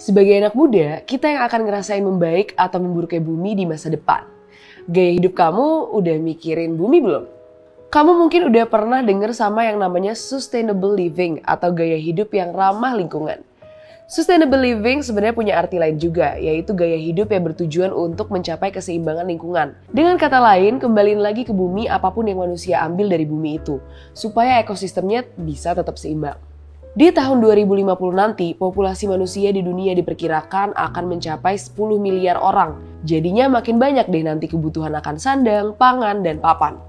Sebagai anak muda, kita yang akan ngerasain membaik atau memburuknya bumi di masa depan. Gaya hidup kamu udah mikirin bumi belum? Kamu mungkin udah pernah dengar sama yang namanya sustainable living atau gaya hidup yang ramah lingkungan. Sustainable living sebenarnya punya arti lain juga, yaitu gaya hidup yang bertujuan untuk mencapai keseimbangan lingkungan. Dengan kata lain, kembaliin lagi ke bumi apapun yang manusia ambil dari bumi itu, supaya ekosistemnya bisa tetap seimbang. Di tahun 2050 nanti, populasi manusia di dunia diperkirakan akan mencapai 10 miliar orang. Jadinya makin banyak deh nanti kebutuhan akan sandang, pangan, dan papan.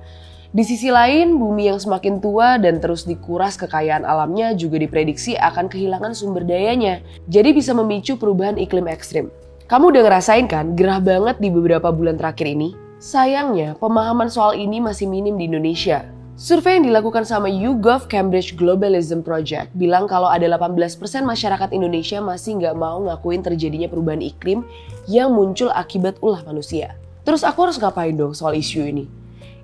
Di sisi lain, bumi yang semakin tua dan terus dikuras kekayaan alamnya juga diprediksi akan kehilangan sumber dayanya. Jadi bisa memicu perubahan iklim ekstrim. Kamu udah ngerasain kan gerah banget di beberapa bulan terakhir ini? Sayangnya, pemahaman soal ini masih minim di Indonesia. Survei yang dilakukan sama YouGov Cambridge Globalism Project bilang kalau ada 18% masyarakat Indonesia masih nggak mau ngakuin terjadinya perubahan iklim yang muncul akibat ulah manusia. Terus aku harus ngapain dong soal isu ini?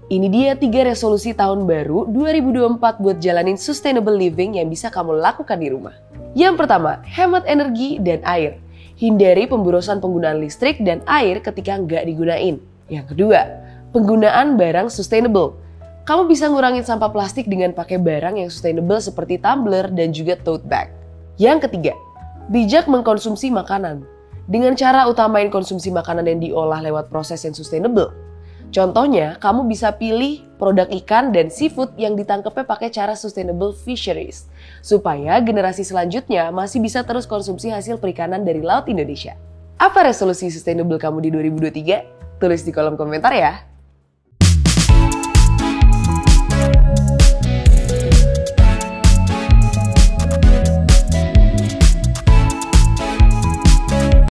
Ini dia 3 resolusi tahun baru 2024 buat jalanin sustainable living yang bisa kamu lakukan di rumah. Yang pertama, hemat energi dan air. Hindari pemborosan penggunaan listrik dan air ketika nggak digunain. Yang kedua, penggunaan barang sustainable. Kamu bisa ngurangin sampah plastik dengan pakai barang yang sustainable seperti tumbler dan juga tote bag. Yang ketiga, bijak mengkonsumsi makanan. Dengan cara utamain konsumsi makanan yang diolah lewat proses yang sustainable. Contohnya, kamu bisa pilih produk ikan dan seafood yang ditangkapnya pakai cara sustainable fisheries. Supaya generasi selanjutnya masih bisa terus konsumsi hasil perikanan dari laut Indonesia. Apa resolusi sustainable kamu di 2023? Tulis di kolom komentar ya.